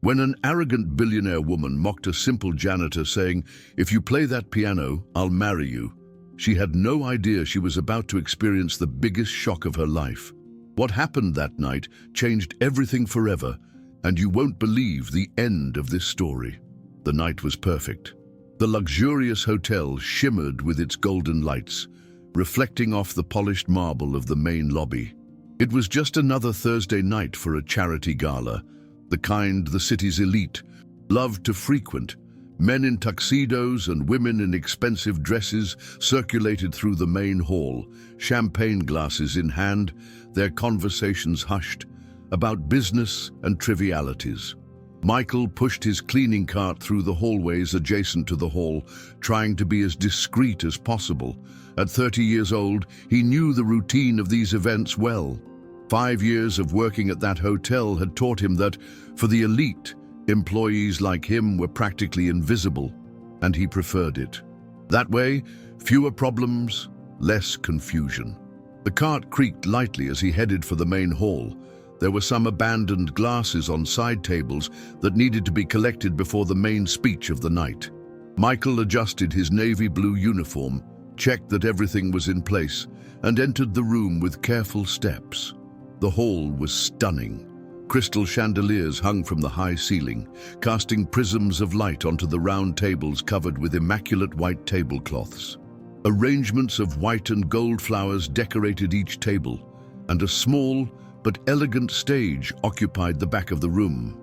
When an arrogant billionaire woman mocked a simple janitor saying, "If you play that piano, I'll marry you," she had no idea she was about to experience the biggest shock of her life. What happened that night changed everything forever, and you won't believe the end of this story. The night was perfect. The luxurious hotel shimmered with its golden lights, reflecting off the polished marble of the main lobby. It was just another Thursday night for a charity gala, the kind the city's elite loved to frequent. Men in tuxedos and women in expensive dresses circulated through the main hall, champagne glasses in hand, their conversations hushed, about business and trivialities. Michael pushed his cleaning cart through the hallways adjacent to the hall, trying to be as discreet as possible. At 30 years old, he knew the routine of these events well. 5 years of working at that hotel had taught him that, for the elite, employees like him were practically invisible, and he preferred it. That way, fewer problems, less confusion. The cart creaked lightly as he headed for the main hall. There were some abandoned glasses on side tables that needed to be collected before the main speech of the night. Michael adjusted his navy blue uniform, checked that everything was in place, and entered the room with careful steps. The hall was stunning. Crystal chandeliers hung from the high ceiling, casting prisms of light onto the round tables covered with immaculate white tablecloths. Arrangements of white and gold flowers decorated each table, and a small but elegant stage occupied the back of the room.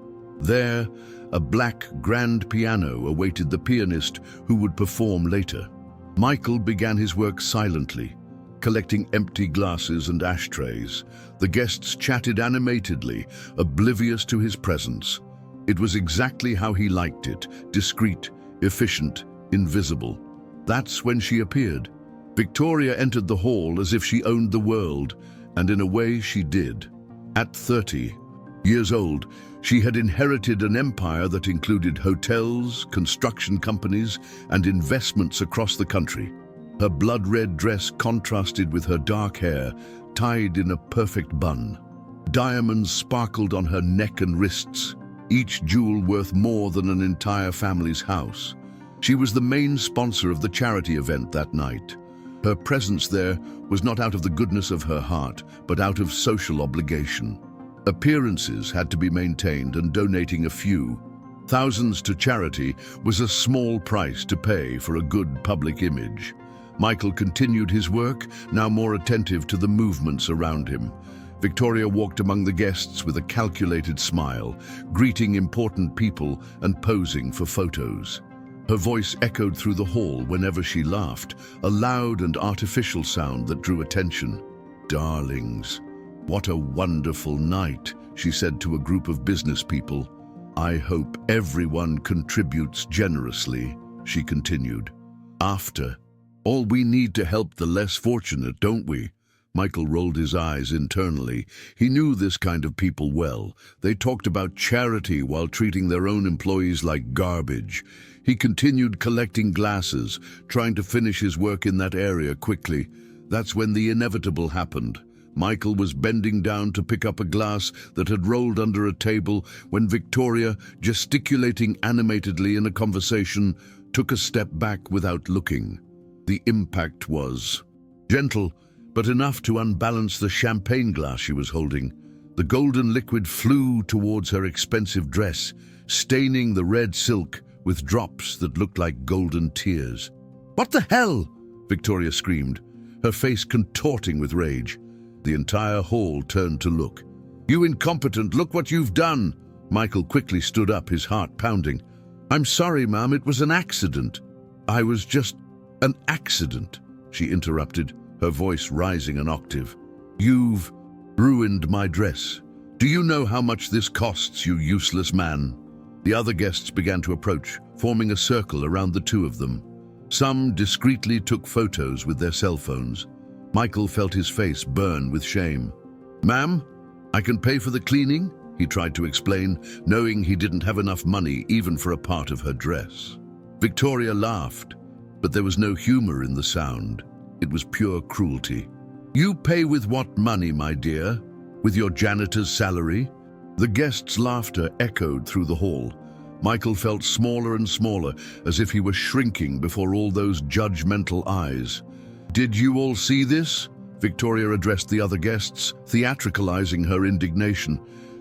There, a black grand piano awaited the pianist who would perform later. Michael began his work silently, collecting empty glasses and ashtrays. The guests chatted animatedly, oblivious to his presence. It was exactly how he liked it, discreet, efficient, invisible. That's when she appeared. Victoria entered the hall as if she owned the world, and in a way she did. At 30 years old, she had inherited an empire that included hotels, construction companies, and investments across the country. Her blood-red dress contrasted with her dark hair, tied in a perfect bun. Diamonds sparkled on her neck and wrists, each jewel worth more than an entire family's house. She was the main sponsor of the charity event that night. Her presence there was not out of the goodness of her heart, but out of social obligation. Appearances had to be maintained, and donating a few thousands to charity was a small price to pay for a good public image. Michael continued his work, now more attentive to the movements around him. Victoria walked among the guests with a calculated smile, greeting important people and posing for photos. Her voice echoed through the hall whenever she laughed, a loud and artificial sound that drew attention. "Darlings, what a wonderful night," she said to a group of business people. "I hope everyone contributes generously," she continued. "After all, we need to help the less fortunate, don't we?" Michael rolled his eyes internally. He knew this kind of people well. They talked about charity while treating their own employees like garbage. He continued collecting glasses, trying to finish his work in that area quickly. That's when the inevitable happened. Michael was bending down to pick up a glass that had rolled under a table when Victoria, gesticulating animatedly in a conversation, took a step back without looking. The impact was gentle, but enough to unbalance the champagne glass she was holding. The golden liquid flew towards her expensive dress, staining the red silk with drops that looked like golden tears. "What the hell?" Victoria screamed, her face contorting with rage. The entire hall turned to look. "You incompetent, look what you've done!" Michael quickly stood up, his heart pounding. "I'm sorry, ma'am, it was an accident." "I was just an accident," she interrupted, her voice rising an octave. "You've ruined my dress. Do you know how much this costs, you useless man?" The other guests began to approach, forming a circle around the two of them. Some discreetly took photos with their cell phones. Michael felt his face burn with shame. "Ma'am, I can pay for the cleaning," he tried to explain, knowing he didn't have enough money even for a part of her dress. Victoria laughed, but there was no humor in the sound. It was pure cruelty. "You pay with what money, my dear? With your janitor's salary?" The guests' laughter echoed through the hall. Michael felt smaller and smaller, as if he were shrinking before all those judgmental eyes. "Did you all see this?" Victoria addressed the other guests, theatricalizing her indignation.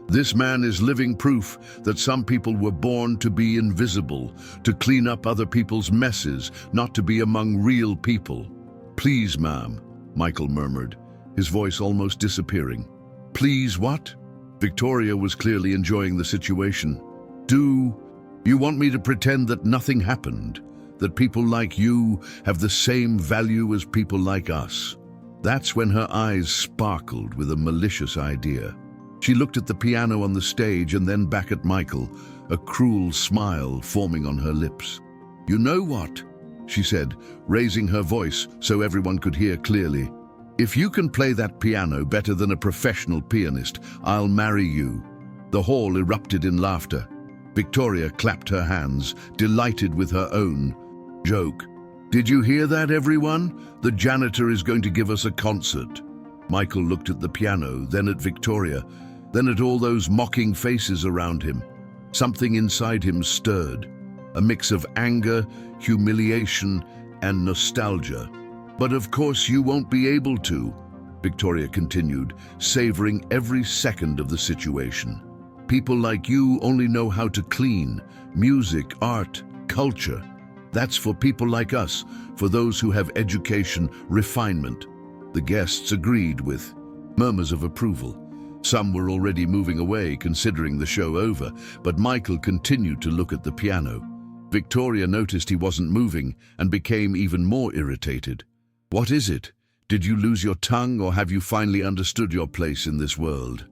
"This man is living proof that some people were born to be invisible, to clean up other people's messes, not to be among real people." "Please, ma'am," Michael murmured, his voice almost disappearing. "Please what?" Victoria was clearly enjoying the situation. "Do you want me to pretend that nothing happened? That people like you have the same value as people like us?" That's when her eyes sparkled with a malicious idea. She looked at the piano on the stage and then back at Michael, a cruel smile forming on her lips. "You know what?" she said, raising her voice so everyone could hear clearly. "If you can play that piano better than a professional pianist, I'll marry you." The hall erupted in laughter. Victoria clapped her hands, delighted with her own joke. "Did you hear that, everyone? The janitor is going to give us a concert." Michael looked at the piano, then at Victoria, then at all those mocking faces around him. Something inside him stirred, a mix of anger, humiliation, and nostalgia. "But of course you won't be able to," Victoria continued, savoring every second of the situation. "People like you only know how to clean. Music, art, culture. That's for people like us, for those who have education, refinement." The guests agreed with murmurs of approval. Some were already moving away, considering the show over, but Michael continued to look at the piano. Victoria noticed he wasn't moving and became even more irritated. "What is it? Did you lose your tongue, or have you finally understood your place in this world?"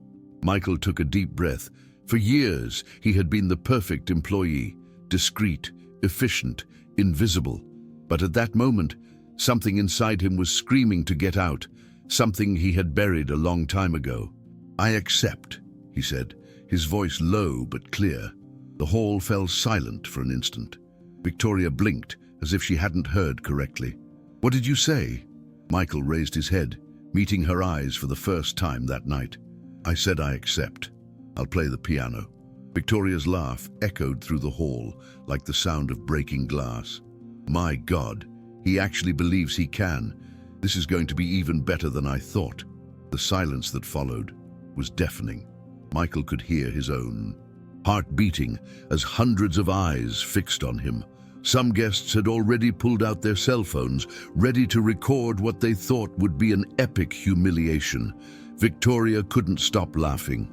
Michael took a deep breath. For years, he had been the perfect employee, discreet, efficient, invisible. But at that moment, something inside him was screaming to get out, something he had buried a long time ago. "I accept," he said, his voice low but clear. The hall fell silent for an instant. Victoria blinked, as if she hadn't heard correctly. "What did you say?" Michael raised his head, meeting her eyes for the first time that night. "I said I accept. I'll play the piano." Victoria's laugh echoed through the hall like the sound of breaking glass. "My God, he actually believes he can. This is going to be even better than I thought." The silence that followed was deafening. Michael could hear his own heart beating as hundreds of eyes fixed on him. Some guests had already pulled out their cell phones, ready to record what they thought would be an epic humiliation. Victoria couldn't stop laughing.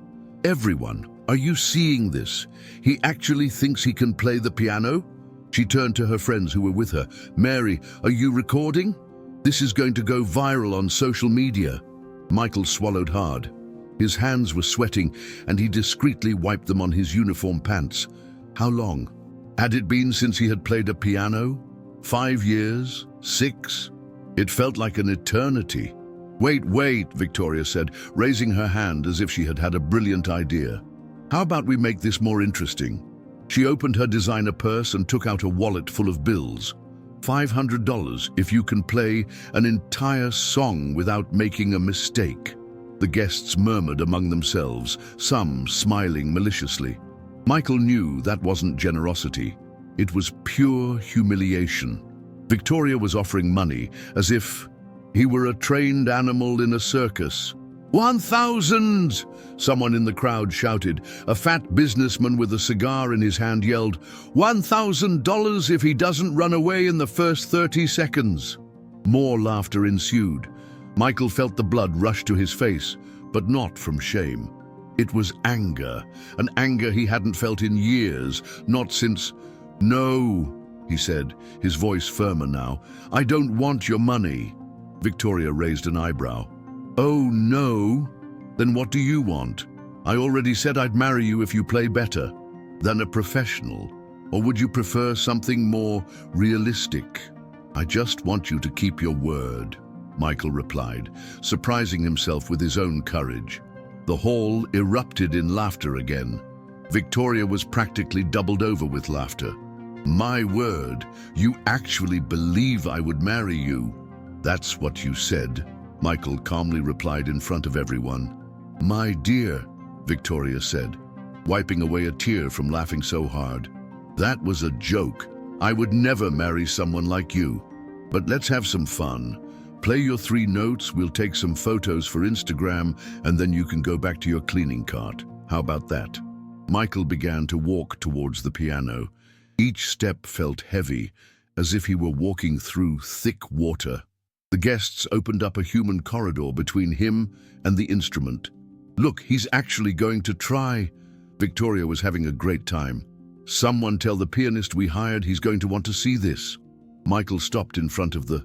"Everyone, are you seeing this? He actually thinks he can play the piano?" She turned to her friends who were with her. "Mary, are you recording? This is going to go viral on social media." Michael swallowed hard. His hands were sweating, and he discreetly wiped them on his uniform pants. How long had it been since he had played a piano? 5 years? 6? It felt like an eternity. Wait, Victoria said, raising her hand as if she had had a brilliant idea. "How about we make this more interesting?" She opened her designer purse and took out a wallet full of bills. $500 if you can play an entire song without making a mistake. The guests murmured among themselves, some smiling maliciously. Michael knew that wasn't generosity. It was pure humiliation. Victoria was offering money as if he were a trained animal in a circus. 1,000! Someone in the crowd shouted. A fat businessman with a cigar in his hand yelled, $1,000 if he doesn't run away in the first 30 seconds. More laughter ensued. Michael felt the blood rush to his face, but not from shame. It was anger, an anger he hadn't felt in years, not since... "No," he said, his voice firmer now. "I don't want your money." Victoria raised an eyebrow. "Oh, no? Then what do you want? I already said I'd marry you if you play better than a professional. Or would you prefer something more realistic?" "I just want you to keep your word," Michael replied, surprising himself with his own courage. The hall erupted in laughter again. Victoria was practically doubled over with laughter. "My word, you actually believe I would marry you?" "That's what you said," Michael calmly replied in front of everyone. "My dear," Victoria said, wiping away a tear from laughing so hard. "That was a joke. I would never marry someone like you. But let's have some fun. Play your 3 notes, we'll take some photos for Instagram, and then you can go back to your cleaning cart. How about that?" Michael began to walk towards the piano. Each step felt heavy, as if he were walking through thick water. The guests opened up a human corridor between him and the instrument. "Look, he's actually going to try." Victoria was having a great time. "Someone tell the pianist we hired he's going to want to see this." Michael stopped in front of the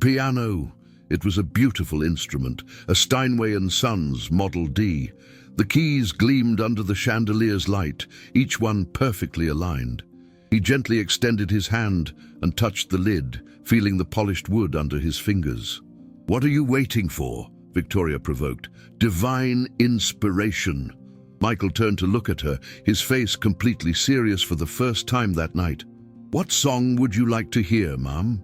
piano. It was a beautiful instrument, a Steinway & Sons Model D. The keys gleamed under the chandelier's light, each one perfectly aligned. He gently extended his hand and touched the lid, feeling the polished wood under his fingers. "What are you waiting for?" Victoria provoked. "Divine inspiration." Michael turned to look at her, his face completely serious for the first time that night. "What song would you like to hear, Mum?"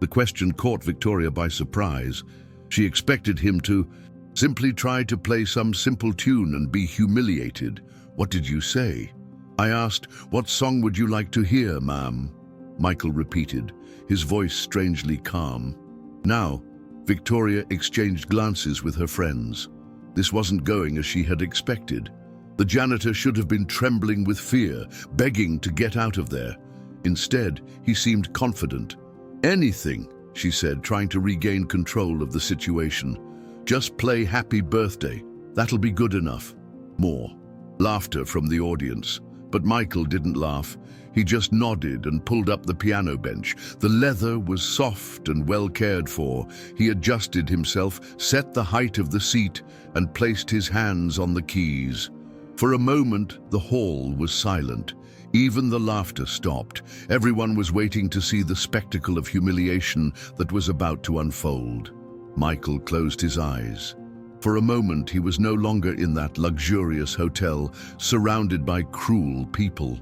The question caught Victoria by surprise. She expected him to simply try to play some simple tune and be humiliated. "What did you say?" "I asked, what song would you like to hear, Ma'am?" Michael repeated, his voice strangely calm. Now, Victoria exchanged glances with her friends. This wasn't going as she had expected. The janitor should have been trembling with fear, begging to get out of there. Instead, he seemed confident. "Anything," she said, trying to regain control of the situation. "Just play Happy Birthday. That'll be good enough." More laughter from the audience. But Michael didn't laugh. He just nodded and pulled up the piano bench. The leather was soft and well cared for. He adjusted himself, set the height of the seat, and placed his hands on the keys. For a moment, the hall was silent. Even the laughter stopped. Everyone was waiting to see the spectacle of humiliation that was about to unfold. Michael closed his eyes. For a moment, he was no longer in that luxurious hotel, surrounded by cruel people.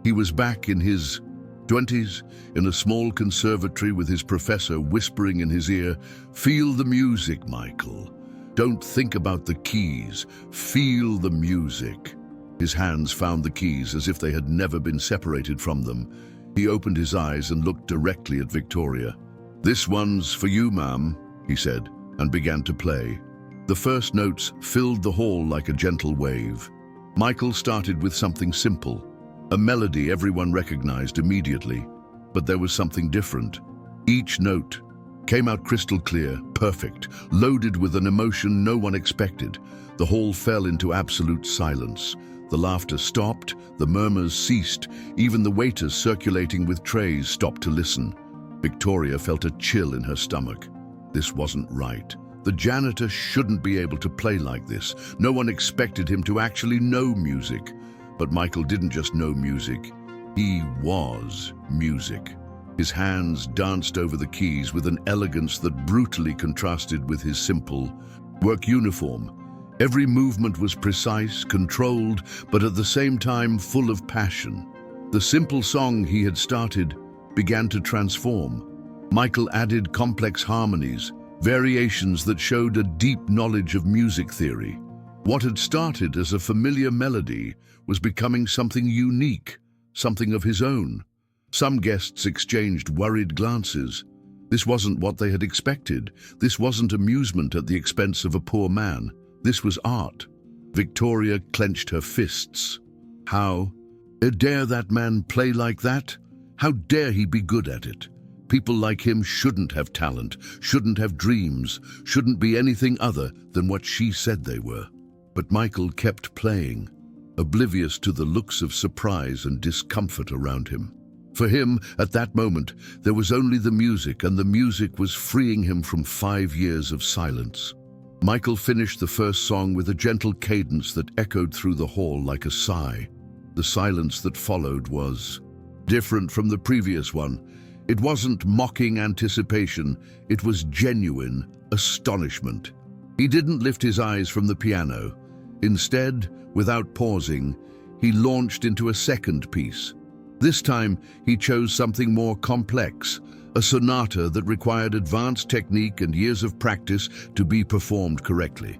He was back in his 20s, in a small conservatory with his professor whispering in his ear, "Feel the music, Michael. Don't think about the keys. Feel the music." His hands found the keys as if they had never been separated from them. He opened his eyes and looked directly at Victoria. "This one's for you, ma'am," he said, and began to play. The first notes filled the hall like a gentle wave. Michael started with something simple, a melody everyone recognized immediately. But there was something different. Each note came out crystal clear, perfect, loaded with an emotion no one expected. The hall fell into absolute silence. The laughter stopped, the murmurs ceased, even the waiters circulating with trays stopped to listen. Victoria felt a chill in her stomach. This wasn't right. The janitor shouldn't be able to play like this. No one expected him to actually know music. But Michael didn't just know music. He was music. His hands danced over the keys with an elegance that brutally contrasted with his simple work uniform. Every movement was precise, controlled, but at the same time full of passion. The simple song he had started began to transform. Michael added complex harmonies, variations that showed a deep knowledge of music theory. What had started as a familiar melody was becoming something unique, something of his own. Some guests exchanged worried glances. This wasn't what they had expected. This wasn't amusement at the expense of a poor man. This was art. Victoria clenched her fists. How dare that man play like that? How dare he be good at it? People like him shouldn't have talent, shouldn't have dreams, shouldn't be anything other than what she said they were. But Michael kept playing, oblivious to the looks of surprise and discomfort around him. For him, at that moment, there was only the music, and the music was freeing him from 5 years of silence. Michael finished the first song with a gentle cadence that echoed through the hall like a sigh. The silence that followed was different from the previous one. It wasn't mocking anticipation, it was genuine astonishment. He didn't lift his eyes from the piano. Instead, without pausing, he launched into a second piece. This time, he chose something more complex, a sonata that required advanced technique and years of practice to be performed correctly.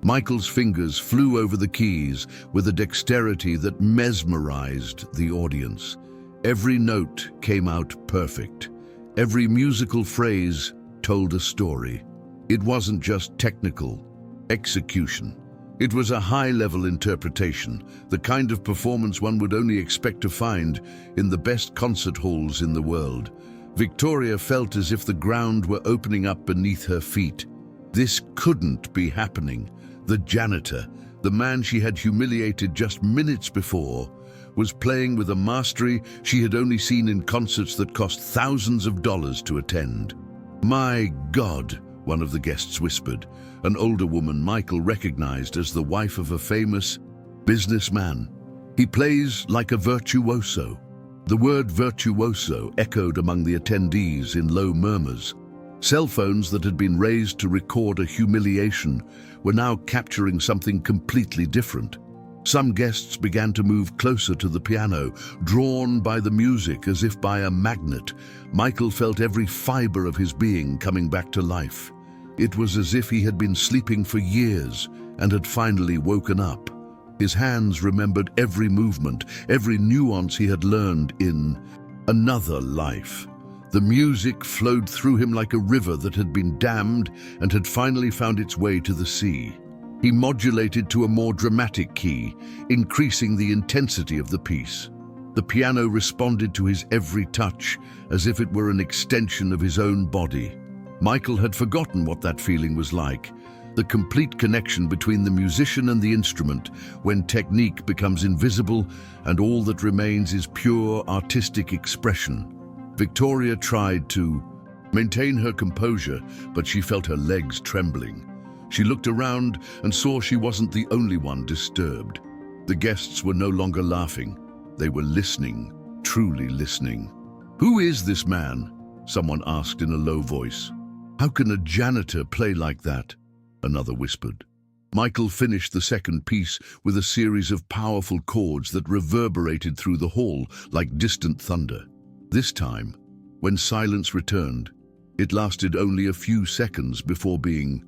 Michael's fingers flew over the keys with a dexterity that mesmerized the audience. Every note came out perfect. Every musical phrase told a story. It wasn't just technical execution. It was a high-level interpretation, the kind of performance one would only expect to find in the best concert halls in the world. Victoria felt as if the ground were opening up beneath her feet. This couldn't be happening. The janitor, the man she had humiliated just minutes before, was playing with a mastery she had only seen in concerts that cost thousands of dollars to attend. "My God," one of the guests whispered, an older woman Michael recognized as the wife of a famous businessman. "He plays like a virtuoso." The word virtuoso echoed among the attendees in low murmurs. Cell phones that had been raised to record a humiliation were now capturing something completely different. Some guests began to move closer to the piano, drawn by the music as if by a magnet. Michael felt every fiber of his being coming back to life. It was as if he had been sleeping for years and had finally woken up. His hands remembered every movement, every nuance he had learned in another life. The music flowed through him like a river that had been dammed and had finally found its way to the sea. He modulated to a more dramatic key, increasing the intensity of the piece. The piano responded to his every touch as if it were an extension of his own body. Michael had forgotten what that feeling was like, the complete connection between the musician and the instrument when technique becomes invisible and all that remains is pure artistic expression. Victoria tried to maintain her composure, but she felt her legs trembling. She looked around and saw she wasn't the only one disturbed. The guests were no longer laughing. They were listening, truly listening. "Who is this man?" someone asked in a low voice. "How can a janitor play like that?" another whispered. Michael finished the second piece with a series of powerful chords that reverberated through the hall like distant thunder. This time, when silence returned, it lasted only a few seconds before being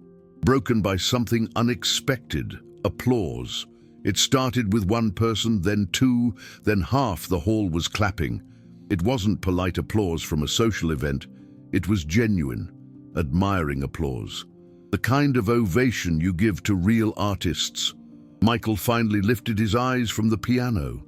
broken by something unexpected: applause. It started with one person, then two, then half the hall was clapping. It wasn't polite applause from a social event. It was genuine, admiring applause. The kind of ovation you give to real artists. Michael finally lifted his eyes from the piano.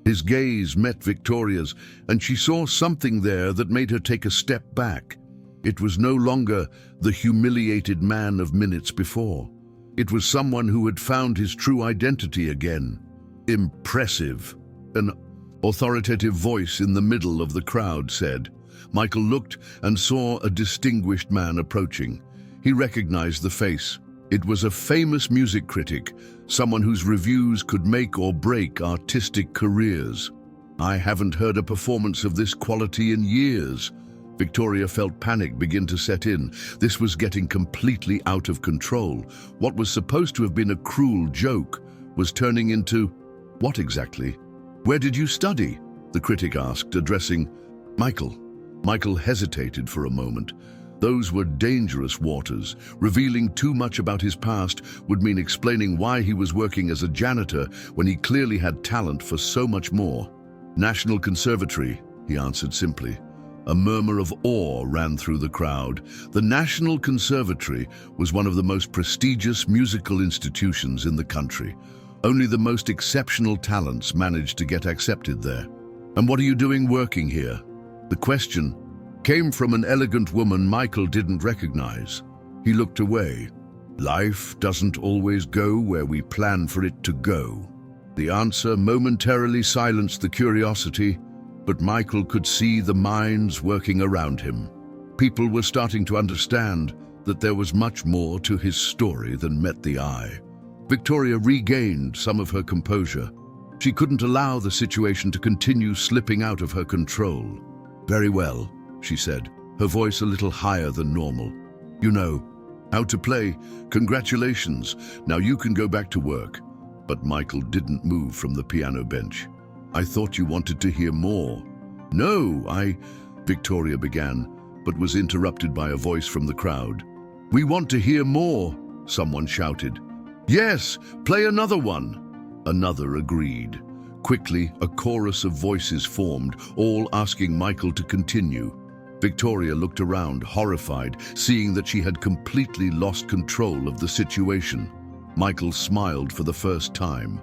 His gaze met Victoria's, and she saw something there that made her take a step back. It was no longer the humiliated man of minutes before. It was someone who had found his true identity again. "Impressive," an authoritative voice in the middle of the crowd said. Michael looked and saw a distinguished man approaching. He recognized the face. It was a famous music critic, someone whose reviews could make or break artistic careers. "I haven't heard a performance of this quality in years." Victoria felt panic begin to set in. This was getting completely out of control. What was supposed to have been a cruel joke was turning into... What exactly? "Where did you study?" the critic asked, addressing Michael. Michael hesitated for a moment. Those were dangerous waters. Revealing too much about his past would mean explaining why he was working as a janitor when he clearly had talent for so much more. "National Conservatory," he answered simply. A murmur of awe ran through the crowd. The National Conservatory was one of the most prestigious musical institutions in the country. Only the most exceptional talents managed to get accepted there. "And what are you doing working here?" The question came from an elegant woman Michael didn't recognize. He looked away. "Life doesn't always go where we plan for it to go." The answer momentarily silenced the curiosity, but Michael could see the minds working around him. People were starting to understand that there was much more to his story than met the eye. Victoria regained some of her composure. She couldn't allow the situation to continue slipping out of her control. "Very well," she said, her voice a little higher than normal. "You know how to play. Congratulations. Now you can go back to work." But Michael didn't move from the piano bench. "I thought you wanted to hear more." "No, Victoria began, but was interrupted by a voice from the crowd. "We want to hear more," someone shouted. "Yes, play another one." Another agreed. Quickly, a chorus of voices formed, all asking Michael to continue. Victoria looked around, horrified, seeing that she had completely lost control of the situation. Michael smiled for the first time.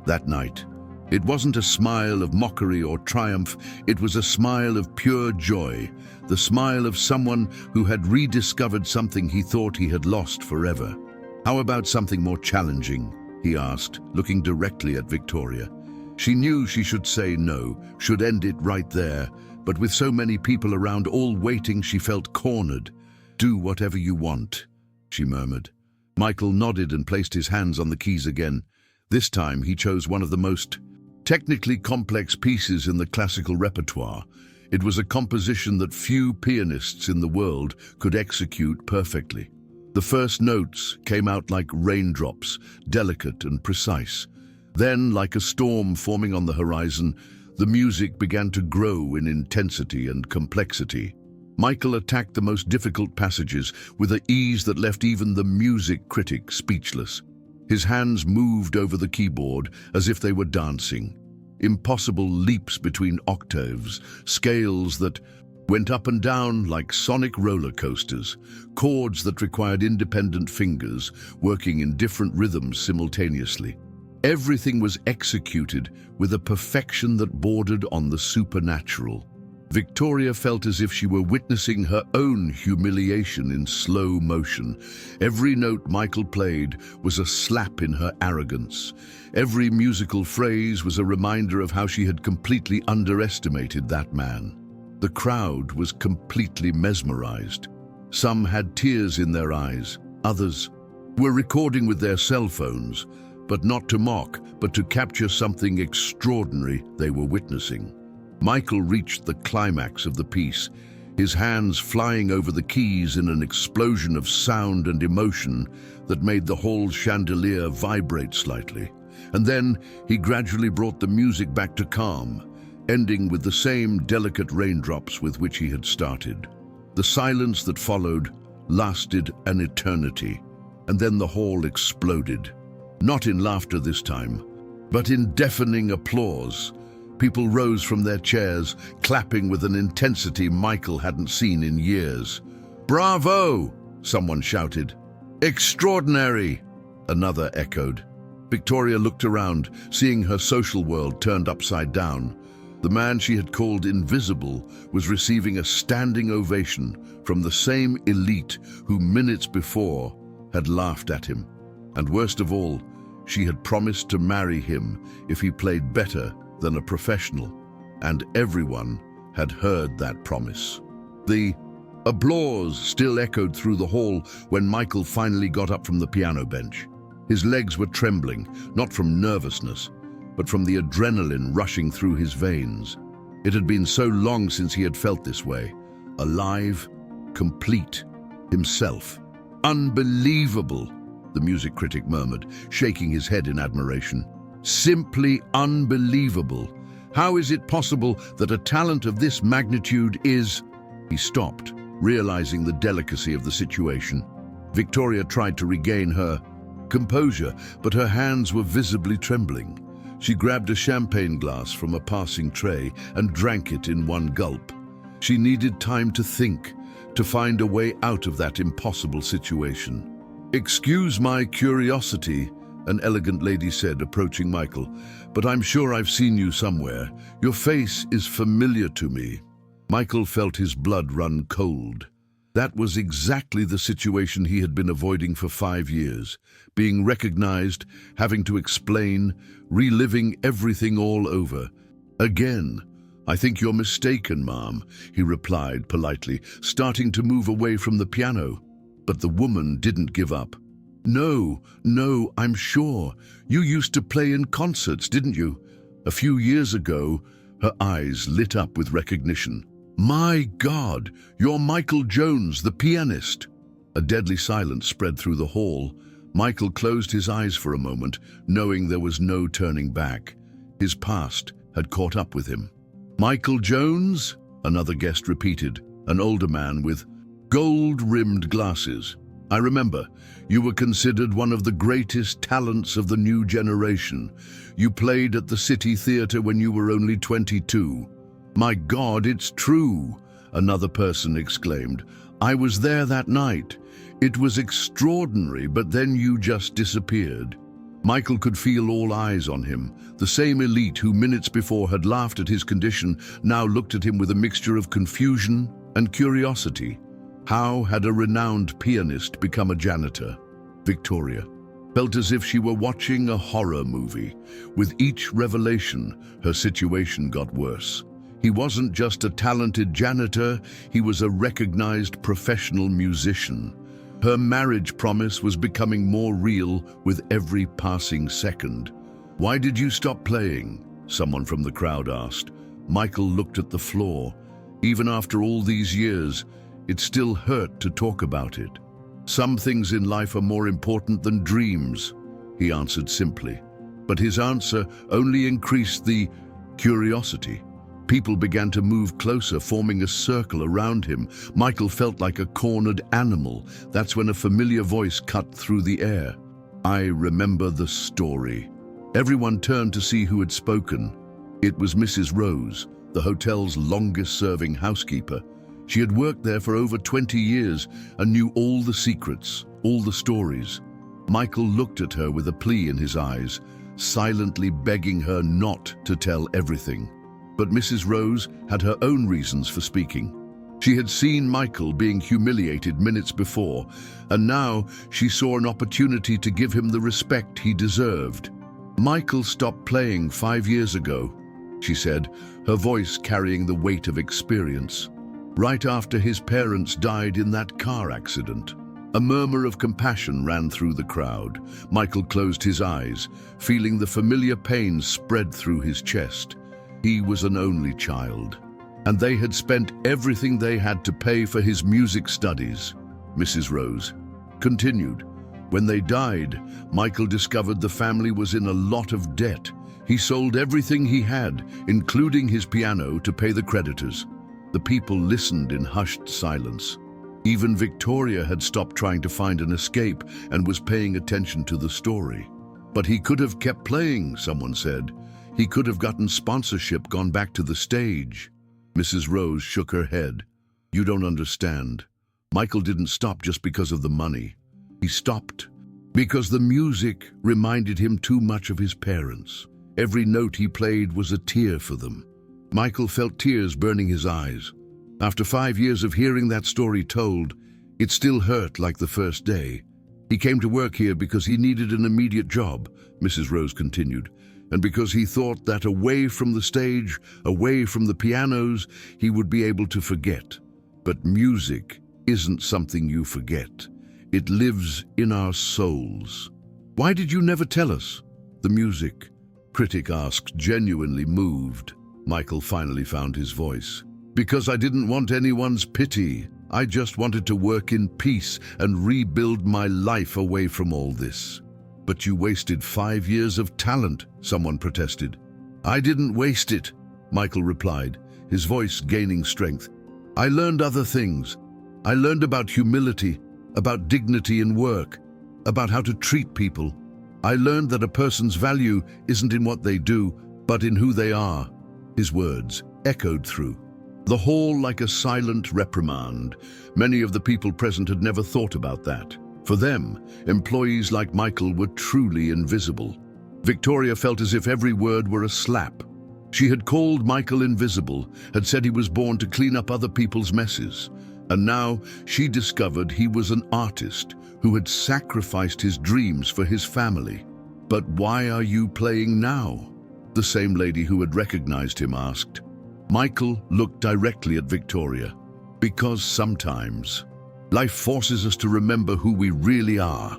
That night, it wasn't a smile of mockery or triumph, it was a smile of pure joy, the smile of someone who had rediscovered something he thought he had lost forever. "How about something more challenging?" he asked, looking directly at Victoria. She knew she should say no, should end it right there, but with so many people around all waiting, she felt cornered. "Do whatever you want," she murmured. Michael nodded and placed his hands on the keys again. This time he chose one of the most technically complex pieces in the classical repertoire. It was a composition that few pianists in the world could execute perfectly. The first notes came out like raindrops, delicate and precise. Then, like a storm forming on the horizon, the music began to grow in intensity and complexity. Michael attacked the most difficult passages with an ease that left even the music critic speechless. His hands moved over the keyboard as if they were dancing. Impossible leaps between octaves, scales that went up and down like sonic roller coasters, chords that required independent fingers working in different rhythms simultaneously. Everything was executed with a perfection that bordered on the supernatural. Victoria felt as if she were witnessing her own humiliation in slow motion. Every note Michael played was a slap in her arrogance. Every musical phrase was a reminder of how she had completely underestimated that man. The crowd was completely mesmerized. Some had tears in their eyes. Others were recording with their cell phones, but not to mock, but to capture something extraordinary they were witnessing. Michael reached the climax of the piece, his hands flying over the keys in an explosion of sound and emotion that made the whole chandelier vibrate slightly. And then he gradually brought the music back to calm, ending with the same delicate raindrops with which he had started. The silence that followed lasted an eternity, and then the hall exploded. Not in laughter this time, but in deafening applause. People rose from their chairs, clapping with an intensity Michael hadn't seen in years. "Bravo!" someone shouted. "Extraordinary!" another echoed. Victoria looked around, seeing her social world turned upside down. The man she had called invisible was receiving a standing ovation from the same elite who minutes before had laughed at him. And worst of all, she had promised to marry him if he played better than a professional, and everyone had heard that promise. The applause still echoed through the hall when Michael finally got up from the piano bench. His legs were trembling, not from nervousness, but from the adrenaline rushing through his veins. It had been so long since he had felt this way, alive, complete, himself. "Unbelievable," the music critic murmured, shaking his head in admiration. "Simply unbelievable. How is it possible that a talent of this magnitude is—" He stopped, realizing the delicacy of the situation. Victoria tried to regain her composure, but her hands were visibly trembling. She grabbed a champagne glass from a passing tray and drank it in one gulp. She needed time to think, to find a way out of that impossible situation. "Excuse my curiosity," an elegant lady said, approaching Michael, "but I'm sure I've seen you somewhere. Your face is familiar to me." Michael felt his blood run cold. That was exactly the situation he had been avoiding for 5 years, being recognized, having to explain, reliving everything all over. "Again, I think you're mistaken, ma'am," he replied politely, starting to move away from the piano. But the woman didn't give up. No, I'm sure. You used to play in concerts, didn't you? A few years ago." Her eyes lit up with recognition. "My God, you're Michael Jones, the pianist." A deadly silence spread through the hall. Michael closed his eyes for a moment, knowing there was no turning back. His past had caught up with him. "Michael Jones?" another guest repeated, an older man with gold-rimmed glasses. I remember, you were considered one of the greatest talents of the new generation. You played at the City Theatre when you were only 22. My God, it's true, another person exclaimed. I was there that night. It was extraordinary, but then you just disappeared. Michael could feel all eyes on him. The same elite who minutes before had laughed at his condition now looked at him with a mixture of confusion and curiosity. How had a renowned pianist become a janitor? Victoria felt as if she were watching a horror movie. With each revelation, her situation got worse. He wasn't just a talented janitor, he was a recognized professional musician. Her marriage promise was becoming more real with every passing second. Why did you stop playing? Someone from the crowd asked. Michael looked at the floor. Even after all these years, it still hurt to talk about it. Some things in life are more important than dreams, he answered simply. But his answer only increased the curiosity. People began to move closer, forming a circle around him. Michael felt like a cornered animal. That's when a familiar voice cut through the air. I remember the story. Everyone turned to see who had spoken. It was Mrs. Rose, the hotel's longest-serving housekeeper. She had worked there for over 20 years and knew all the secrets, all the stories. Michael looked at her with a plea in his eyes, silently begging her not to tell everything. But Mrs. Rose had her own reasons for speaking. She had seen Michael being humiliated minutes before, and now she saw an opportunity to give him the respect he deserved. Michael stopped playing 5 years ago, she said, her voice carrying the weight of experience. Right after his parents died in that car accident. A murmur of compassion ran through the crowd. Michael closed his eyes, feeling the familiar pain spread through his chest. He was an only child, and they had spent everything they had to pay for his music studies. Mrs. Rose continued. When they died, Michael discovered the family was in a lot of debt. He sold everything he had, including his piano, to pay the creditors. The people listened in hushed silence. Even Victoria had stopped trying to find an escape and was paying attention to the story. But he could have kept playing, someone said. He could have gotten sponsorship, gone back to the stage. Mrs. Rose shook her head. You don't understand. Michael didn't stop just because of the money. He stopped because the music reminded him too much of his parents. Every note he played was a tear for them. Michael felt tears burning his eyes. After 5 years of hearing that story told, it still hurt like the first day. He came to work here because he needed an immediate job, Mrs. Rose continued, and because he thought that away from the stage, away from the pianos, he would be able to forget. But music isn't something you forget. It lives in our souls. Why did you never tell us? The music critic asked, genuinely moved. Michael finally found his voice. Because I didn't want anyone's pity. I just wanted to work in peace and rebuild my life away from all this. But you wasted 5 years of talent, someone protested. I didn't waste it, Michael replied, his voice gaining strength. I learned other things. I learned about humility, about dignity in work, about how to treat people. I learned that a person's value isn't in what they do, but in who they are. His words echoed through the hall like a silent reprimand. Many of the people present had never thought about that. For them, employees like Michael were truly invisible. Victoria felt as if every word were a slap. She had called Michael invisible, had said he was born to clean up other people's messes. And now she discovered he was an artist who had sacrificed his dreams for his family. But why are you playing now? The same lady who had recognized him asked. Michael looked directly at Victoria. Because sometimes life forces us to remember who we really are.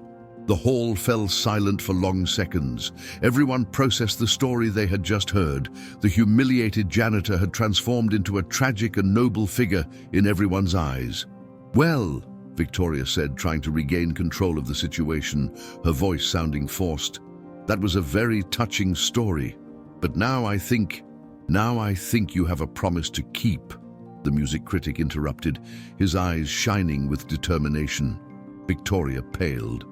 The hall fell silent for long seconds. Everyone processed the story they had just heard. The humiliated janitor had transformed into a tragic and noble figure in everyone's eyes. Well, Victoria said, trying to regain control of the situation, her voice sounding forced. That was a very touching story. But now I think you have a promise to keep, the music critic interrupted, his eyes shining with determination. Victoria paled.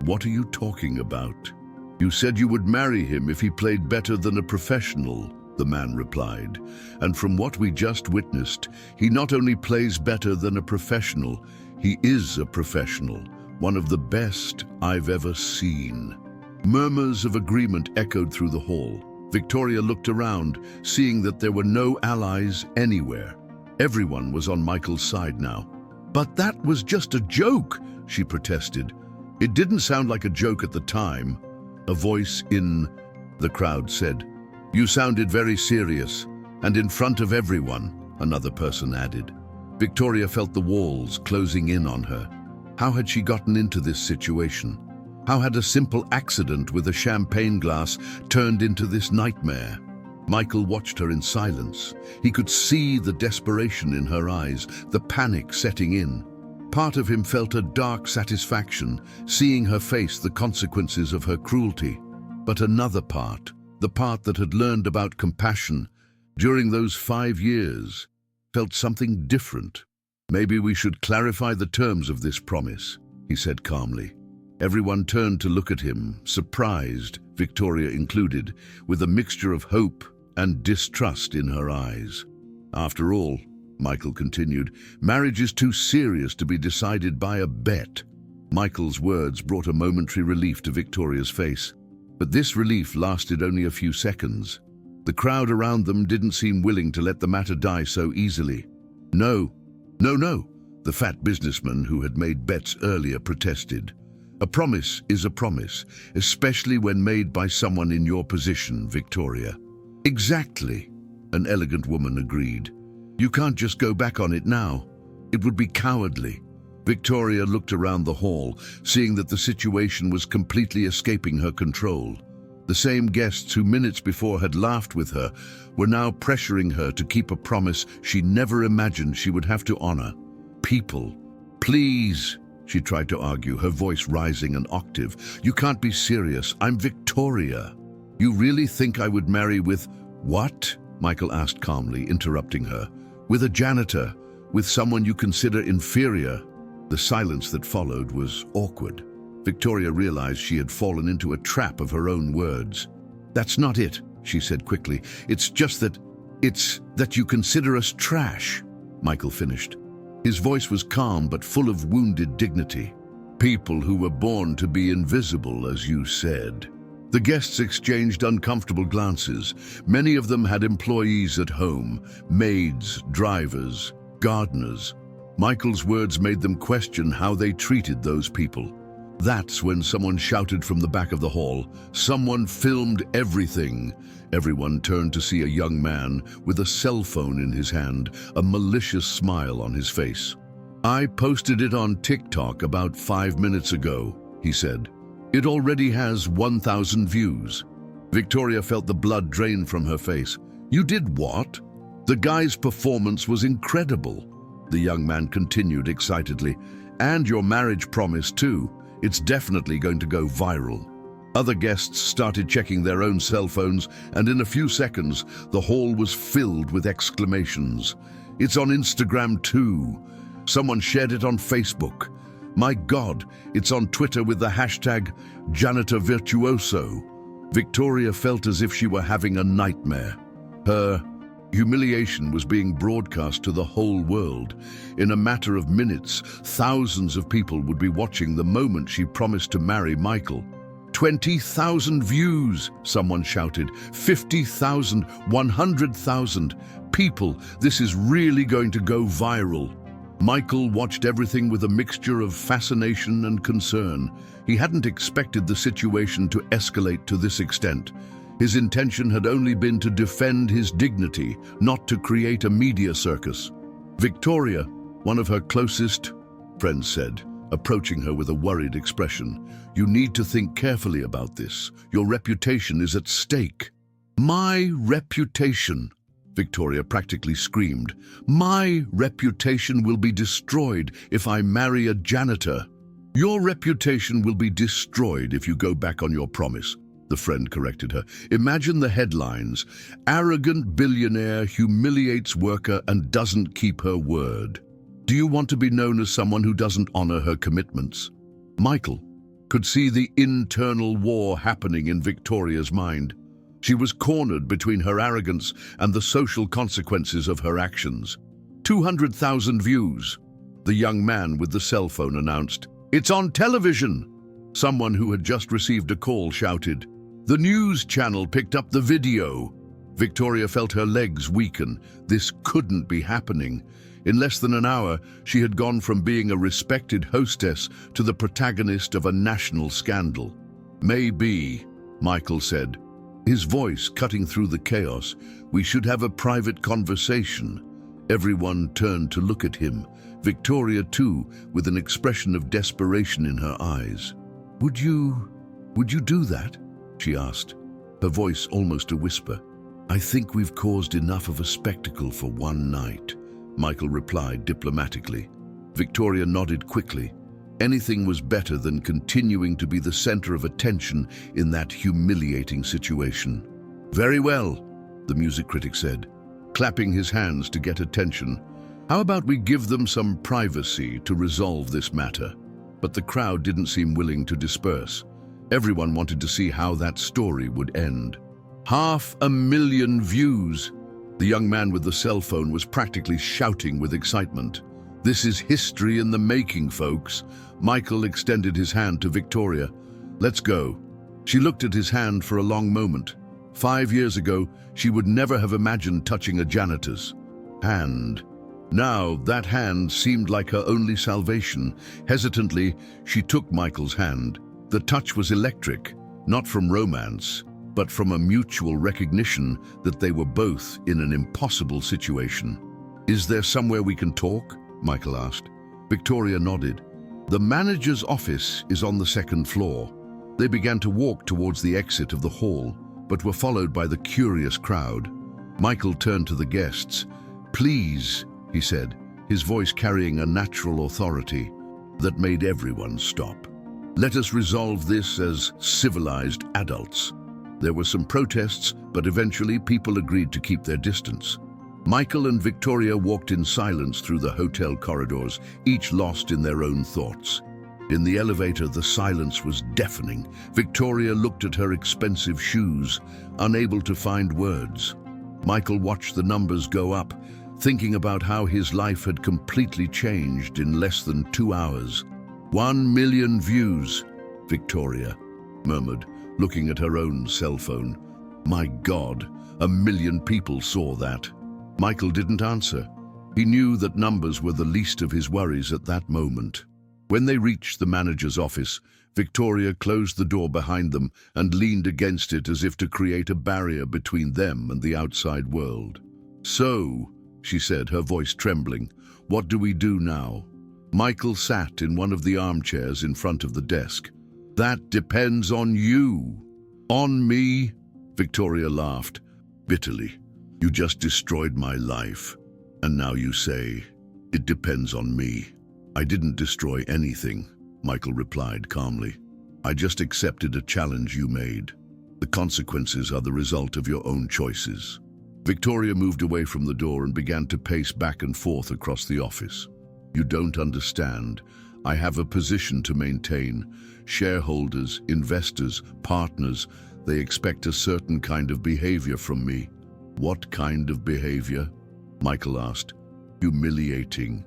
"What are you talking about?" "You said you would marry him if he played better than a professional," the man replied. "And from what we just witnessed, he not only plays better than a professional, he is a professional, one of the best I've ever seen." Murmurs of agreement echoed through the hall. Victoria looked around, seeing that there were no allies anywhere. Everyone was on Michael's side now. "But that was just a joke," she protested. "It didn't sound like a joke at the time." A voice in the crowd said, "You sounded very serious, and in front of everyone," another person added. Victoria felt the walls closing in on her. How had she gotten into this situation? How had a simple accident with a champagne glass turned into this nightmare? Michael watched her in silence. He could see the desperation in her eyes, the panic setting in. Part of him felt a dark satisfaction, seeing her face the consequences of her cruelty. But another part, the part that had learned about compassion during those 5 years, felt something different. "Maybe we should clarify the terms of this promise," he said calmly. Everyone turned to look at him, surprised, Victoria included, with a mixture of hope and distrust in her eyes. "After all," Michael continued, "marriage is too serious to be decided by a bet." Michael's words brought a momentary relief to Victoria's face, but this relief lasted only a few seconds. The crowd around them didn't seem willing to let the matter die so easily. No, the fat businessman who had made bets earlier protested. "A promise is a promise, especially when made by someone in your position, Victoria." "Exactly," an elegant woman agreed. "You can't just go back on it now. It would be cowardly." Victoria looked around the hall, seeing that the situation was completely escaping her control. The same guests who minutes before had laughed with her were now pressuring her to keep a promise she never imagined she would have to honor. "People, please," she tried to argue, her voice rising an octave. "You can't be serious. I'm Victoria. You really think I would marry with—" "What?" Michael asked calmly, interrupting her. "With a janitor, with someone you consider inferior." The silence that followed was awkward. Victoria realized she had fallen into a trap of her own words. "That's not it," she said quickly. It's that you consider us trash," Michael finished. His voice was calm but full of wounded dignity. "People who were born to be invisible, as you said." The guests exchanged uncomfortable glances. Many of them had employees at home, maids, drivers, gardeners. Michael's words made them question how they treated those people. That's when someone shouted from the back of the hall, "Someone filmed everything!" Everyone turned to see a young man with a cell phone in his hand, a malicious smile on his face. "I posted it on TikTok about 5 minutes ago," he said. "It already has 1,000 views." Victoria felt the blood drain from her face. "You did what?" "The guy's performance was incredible," the young man continued excitedly. "And your marriage promise too. It's definitely going to go viral." Other guests started checking their own cell phones, and in a few seconds, the hall was filled with exclamations. "It's on Instagram too. Someone shared it on Facebook. My God, it's on Twitter with the hashtag Janitor Virtuoso." Victoria felt as if she were having a nightmare. Her humiliation was being broadcast to the whole world. In a matter of minutes, thousands of people would be watching the moment she promised to marry Michael. 20,000 views, someone shouted. 50,000, 100,000. People, this is really going to go viral. Michael watched everything with a mixture of fascination and concern. He hadn't expected the situation to escalate to this extent. His intention had only been to defend his dignity, not to create a media circus. "Victoria," one of her closest friends said, approaching her with a worried expression, "you need to think carefully about this. Your reputation is at stake." "My reputation?" Victoria practically screamed. "My reputation will be destroyed if I marry a janitor." "Your reputation will be destroyed if you go back on your promise," the friend corrected her. "Imagine the headlines. Arrogant billionaire humiliates worker and doesn't keep her word. Do you want to be known as someone who doesn't honor her commitments?" Michael could see the internal war happening in Victoria's mind. She was cornered between her arrogance and the social consequences of her actions. 200,000 views. The young man with the cell phone announced, "It's on television!" Someone who had just received a call shouted. The news channel picked up the video. Victoria felt her legs weaken. This couldn't be happening. In less than an hour, she had gone from being a respected hostess to the protagonist of a national scandal. "Maybe," Michael said, his voice cutting through the chaos, "we should have a private conversation." Everyone turned to look at him, Victoria too, with an expression of desperation in her eyes. Would you do that?" she asked, her voice almost a whisper. "I think we've caused enough of a spectacle for one night," Michael replied diplomatically. Victoria nodded quickly. Anything was better than continuing to be the center of attention in that humiliating situation. "Very well," the music critic said, clapping his hands to get attention. "How about we give them some privacy to resolve this matter?" But the crowd didn't seem willing to disperse. Everyone wanted to see how that story would end. 500,000 views! The young man with the cell phone was practically shouting with excitement. "This is history in the making, folks." Michael extended his hand to Victoria. "Let's go." She looked at his hand for a long moment. 5 years ago, she would never have imagined touching a janitor's hand. Now, that hand seemed like her only salvation. Hesitantly, she took Michael's hand. The touch was electric, not from romance, but from a mutual recognition that they were both in an impossible situation. "Is there somewhere we can talk?" Michael asked. Victoria nodded. "The manager's office is on the second floor." They began to walk towards the exit of the hall, but were followed by the curious crowd. Michael turned to the guests. "Please," he said, his voice carrying a natural authority that made everyone stop. "Let us resolve this as civilized adults." There were some protests, but eventually people agreed to keep their distance. Michael and Victoria walked in silence through the hotel corridors, each lost in their own thoughts. In the elevator, the silence was deafening. Victoria looked at her expensive shoes, unable to find words. Michael watched the numbers go up, thinking about how his life had completely changed in less than 2 hours. 1 million views, Victoria murmured, looking at her own cell phone. My God, 1 million people saw that. Michael didn't answer. He knew that numbers were the least of his worries at that moment. When they reached the manager's office, Victoria closed the door behind them and leaned against it as if to create a barrier between them and the outside world. "So," she said, her voice trembling, "what do we do now?" Michael sat in one of the armchairs in front of the desk. "That depends on you." "On me?" Victoria laughed bitterly. "You just destroyed my life, and now you say, it depends on me." "I didn't destroy anything," Michael replied calmly. "I just accepted a challenge you made. The consequences are the result of your own choices." Victoria moved away from the door and began to pace back and forth across the office. "You don't understand. I have a position to maintain. Shareholders, investors, partners, they expect a certain kind of behavior from me." "What kind of behavior?" Michael asked. "Humiliating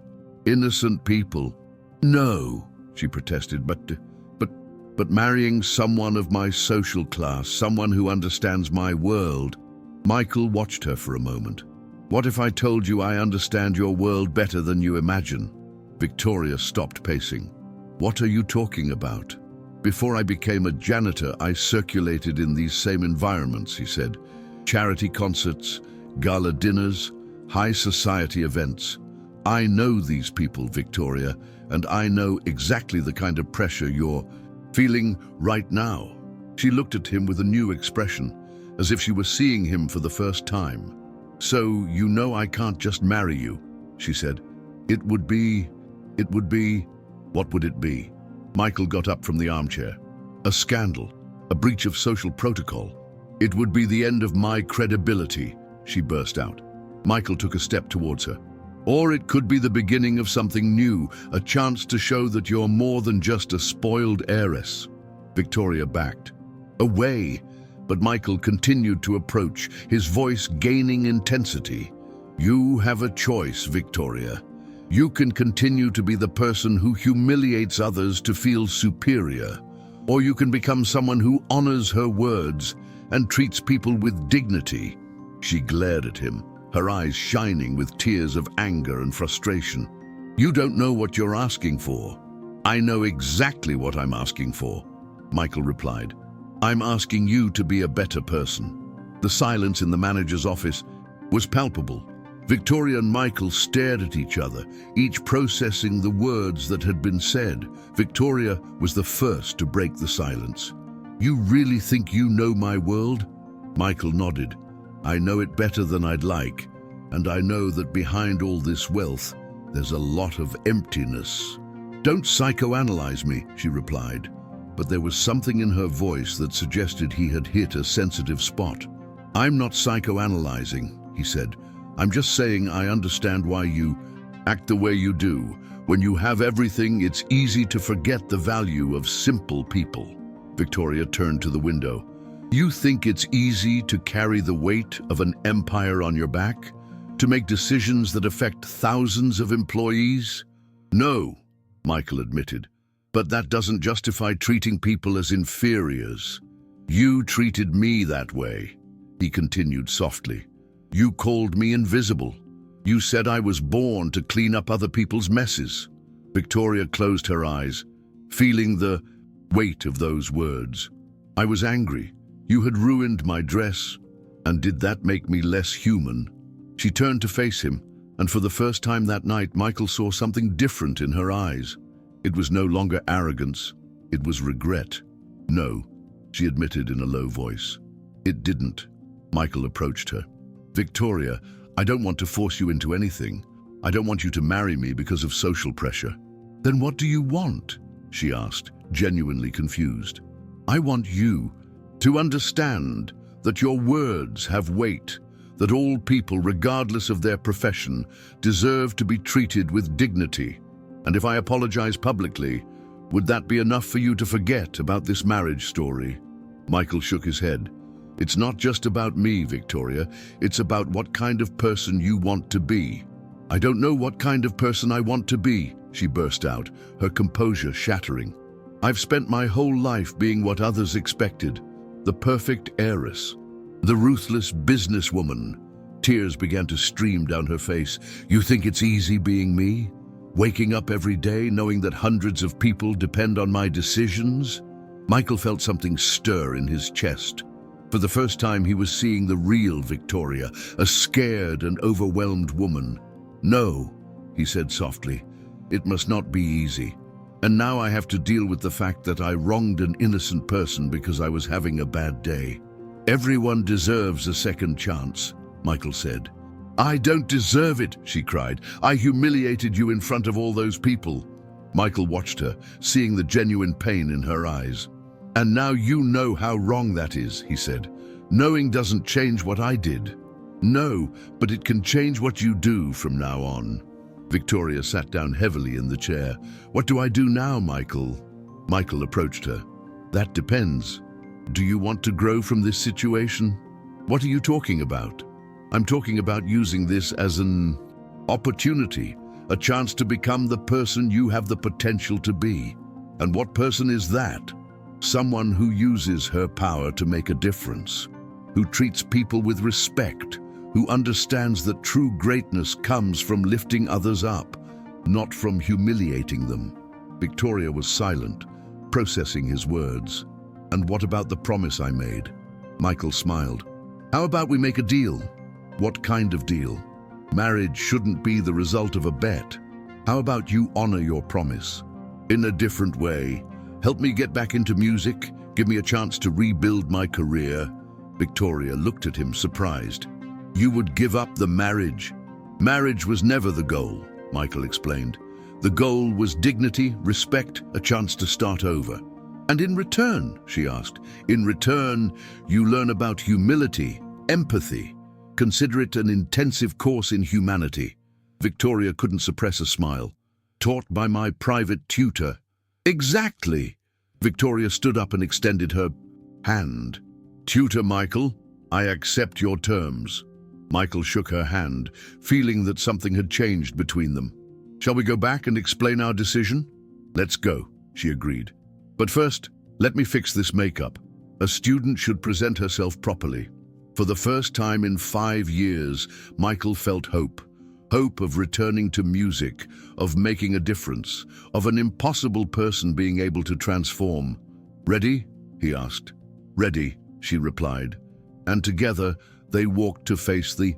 innocent people." "No," she protested, but marrying someone of my social class, someone who understands my world." Michael watched her for a moment. "What if I told you I understand your world better than you imagine?" Victoria stopped pacing. "What are you talking about?" "Before I became a janitor, I circulated in these same environments," he said. "Charity concerts, gala dinners, high society events. I know these people, Victoria, and I know exactly the kind of pressure you're feeling right now." She looked at him with a new expression, as if she were seeing him for the first time. "So you know I can't just marry you," she said. It would be, what would it be?" Michael got up from the armchair. "A scandal, a breach of social protocol. It would be the end of my credibility," she burst out. Michael took a step towards her. Or it could be the beginning of something new, a chance to show that you're more than just a spoiled heiress. Victoria backed away, but Michael continued to approach, his voice gaining intensity. You have a choice, Victoria. You can continue to be the person who humiliates others to feel superior, or you can become someone who honors her words and treats people with dignity. She glared at him, her eyes shining with tears of anger and frustration. You don't know what you're asking for. I know exactly what I'm asking for, Michael replied. I'm asking you to be a better person. The silence in the manager's office was palpable. Victoria and Michael stared at each other, each processing the words that had been said. Victoria was the first to break the silence. You really think you know my world? Michael nodded. I know it better than I'd like, and I know that behind all this wealth, there's a lot of emptiness. Don't psychoanalyze me, she replied, but there was something in her voice that suggested he had hit a sensitive spot. I'm not psychoanalyzing, he said. I'm just saying I understand why you act the way you do. When you have everything, it's easy to forget the value of simple people. Victoria turned to the window. You think it's easy to carry the weight of an empire on your back? To make decisions that affect thousands of employees? No, Michael admitted, but that doesn't justify treating people as inferiors. You treated me that way, he continued softly. You called me invisible. You said I was born to clean up other people's messes. Victoria closed her eyes, feeling the weight of those words. I was angry. You had ruined my dress, and did that make me less human? She turned to face him, and for the first time that night, Michael saw something different in her eyes. It was no longer arrogance, it was regret. No, she admitted in a low voice. It didn't. Michael approached her. Victoria, I don't want to force you into anything. I don't want you to marry me because of social pressure. Then what do you want? She asked, genuinely confused. I want you to understand that your words have weight, that all people, regardless of their profession, deserve to be treated with dignity. And if I apologize publicly, would that be enough for you to forget about this marriage story? Michael shook his head. It's not just about me, Victoria. It's about what kind of person you want to be. I don't know what kind of person I want to be, she burst out, her composure shattering. I've spent my whole life being what others expected, the perfect heiress, the ruthless businesswoman. Tears began to stream down her face. You think it's easy being me? Waking up every day knowing that hundreds of people depend on my decisions? Michael felt something stir in his chest. For the first time, he was seeing the real Victoria, a scared and overwhelmed woman. No, he said softly, it must not be easy. And now I have to deal with the fact that I wronged an innocent person because I was having a bad day. Everyone deserves a second chance, Michael said. I don't deserve it, she cried. I humiliated you in front of all those people. Michael watched her, seeing the genuine pain in her eyes. And now you know how wrong that is, he said. Knowing doesn't change what I did. No, but it can change what you do from now on. Victoria sat down heavily in the chair. What do I do now, Michael? Michael approached her. That depends. Do you want to grow from this situation? What are you talking about? I'm talking about using this as an opportunity, a chance to become the person you have the potential to be. And what person is that? Someone who uses her power to make a difference, who treats people with respect, who understands that true greatness comes from lifting others up, not from humiliating them. Victoria was silent, processing his words. And what about the promise I made? Michael smiled. How about we make a deal? What kind of deal? Marriage shouldn't be the result of a bet. How about you honor your promise? In a different way. Help me get back into music, give me a chance to rebuild my career. Victoria looked at him, surprised. You would give up the marriage? Marriage was never the goal, Michael explained. The goal was dignity, respect, a chance to start over. And in return, she asked, in return, you learn about humility, empathy. Consider it an intensive course in humanity. Victoria couldn't suppress a smile. Taught by my private tutor. Exactly. Victoria stood up and extended her hand. Tutor Michael, I accept your terms. Michael shook her hand, feeling that something had changed between them. Shall we go back and explain our decision? Let's go, she agreed. But first, let me fix this makeup. A student should present herself properly. For the first time in 5 years, Michael felt hope. Hope of returning to music, of making a difference, of an impossible person being able to transform. Ready? He asked. Ready, she replied. And together, they walked to face the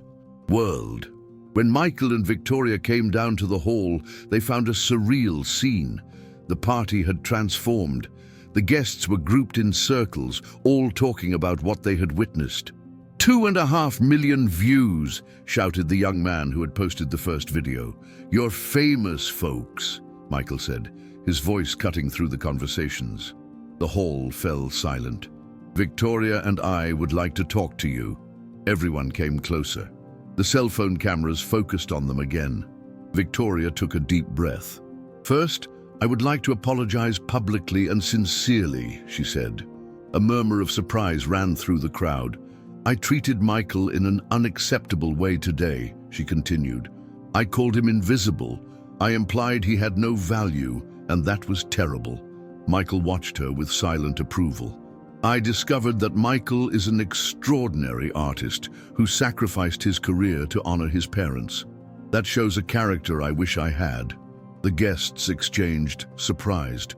world. When Michael and Victoria came down to the hall, they found a surreal scene. The party had transformed. The guests were grouped in circles, all talking about what they had witnessed. 2.5 million views, shouted the young man who had posted the first video. You're famous, folks, Michael said, his voice cutting through the conversations. The hall fell silent. Victoria and I would like to talk to you. Everyone came closer. The cell phone cameras focused on them again. Victoria took a deep breath. First, I would like to apologize publicly and sincerely, she said. A murmur of surprise ran through the crowd. I treated Michael in an unacceptable way today, she continued. I called him invisible. I implied he had no value, and that was terrible. Michael watched her with silent approval. I discovered that Michael is an extraordinary artist who sacrificed his career to honor his parents. That shows a character I wish I had. The guests exchanged surprised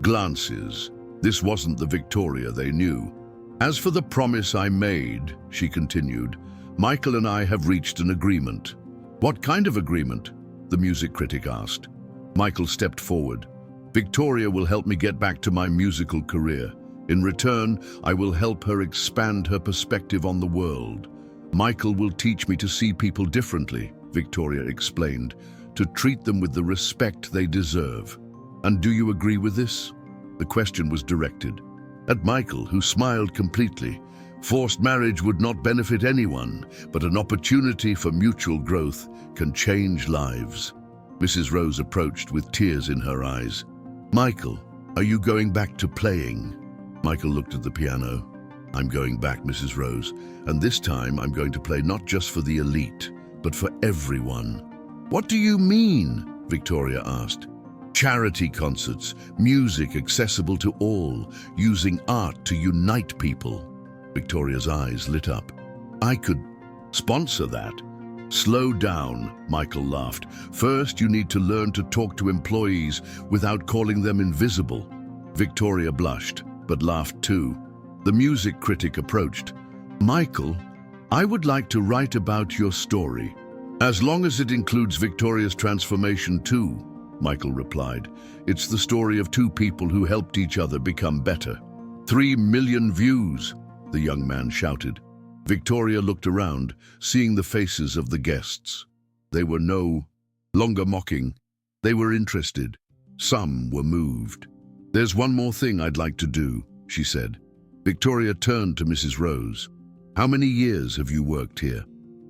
glances. This wasn't the Victoria they knew. As for the promise I made, she continued, Michael and I have reached an agreement. What kind of agreement? The music critic asked. Michael stepped forward. Victoria will help me get back to my musical career. In return, I will help her expand her perspective on the world. Michael will teach me to see people differently, Victoria explained, to treat them with the respect they deserve. And do you agree with this? The question was directed at Michael, who smiled completely. Forced marriage would not benefit anyone, but an opportunity for mutual growth can change lives. Mrs. Rose approached with tears in her eyes. Michael, are you going back to playing? Michael looked at the piano. I'm going back, Mrs. Rose, and this time I'm going to play not just for the elite, but for everyone. What do you mean? Victoria asked. Charity concerts, music accessible to all, using art to unite people. Victoria's eyes lit up. I could sponsor that. Slow down, Michael laughed. First, you need to learn to talk to employees without calling them invisible. Victoria blushed, but laughed too. The music critic approached. Michael, I would like to write about your story. As long as it includes Victoria's transformation too, Michael replied. It's the story of 2 people who helped each other become better. 3 million views, the young man shouted. Victoria looked around, seeing the faces of the guests. They were no longer mocking. They were interested. Some were moved. There's one more thing I'd like to do, she said. Victoria turned to Mrs. Rose. How many years have you worked here?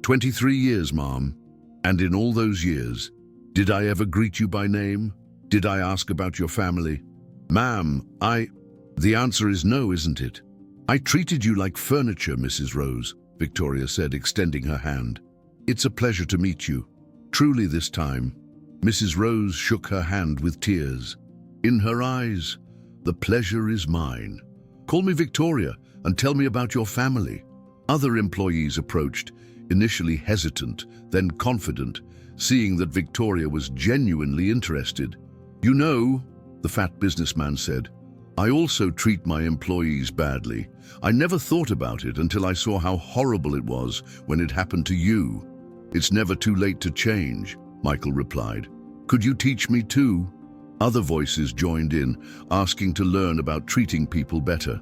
23 years, Ma'am. And in all those years, did I ever greet you by name? Did I ask about your family? Ma'am, The answer is no, isn't it? I treated you like furniture, Mrs. Rose, Victoria said, extending her hand. It's a pleasure to meet you. Truly this time. Mrs. Rose shook her hand with tears. In her eyes, the pleasure is mine. Call me Victoria and tell me about your family. Other employees approached, initially hesitant, then confident, seeing that Victoria was genuinely interested. You know, the fat businessman said, I also treat my employees badly. I never thought about it until I saw how horrible it was when it happened to you. It's never too late to change, Michael replied. Could you teach me too? Other voices joined in, asking to learn about treating people better.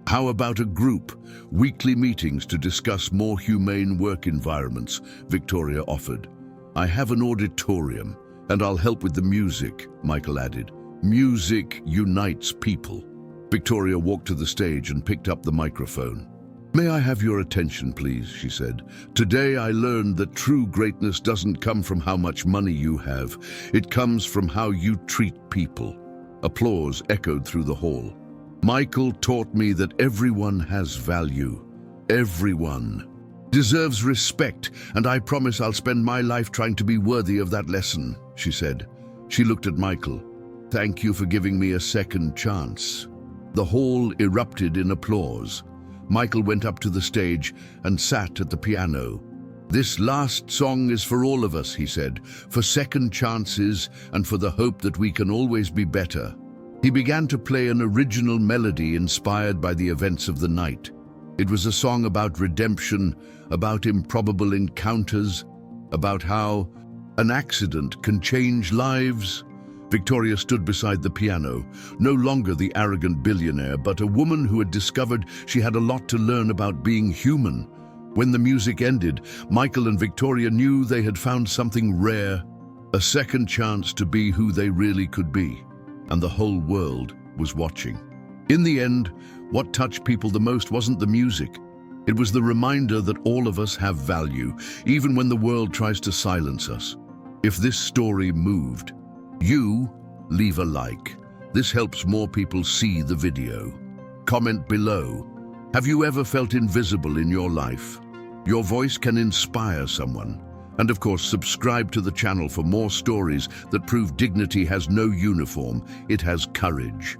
How about a group, weekly meetings to discuss more humane work environments, Victoria offered. I have an auditorium, and I'll help with the music, Michael added. Music unites people. Victoria walked to the stage and picked up the microphone. "May I have your attention, please?" she said. "Today I learned that true greatness doesn't come from how much money you have. It comes from how you treat people." Applause echoed through the hall. Michael taught me that everyone has value. Everyone deserves respect, and I promise I'll spend my life trying to be worthy of that lesson, she said. She looked at Michael. "Thank you for giving me a second chance." The hall erupted in applause. Michael went up to the stage and sat at the piano. "This last song is for all of us," he said, "for second chances and for the hope that we can always be better." He began to play an original melody inspired by the events of the night. It was a song about redemption, about improbable encounters, about how an accident can change lives. Victoria stood beside the piano, no longer the arrogant billionaire, but a woman who had discovered she had a lot to learn about being human. When the music ended, Michael and Victoria knew they had found something rare, a second chance to be who they really could be, and the whole world was watching. In the end, what touched people the most wasn't the music. It was the reminder that all of us have value, even when the world tries to silence us. If this story moved you, leave a like. This helps more people see the video. Comment below. Have you ever felt invisible in your life? Your voice can inspire someone. And of course, subscribe to the channel for more stories that prove dignity has no uniform, it has courage.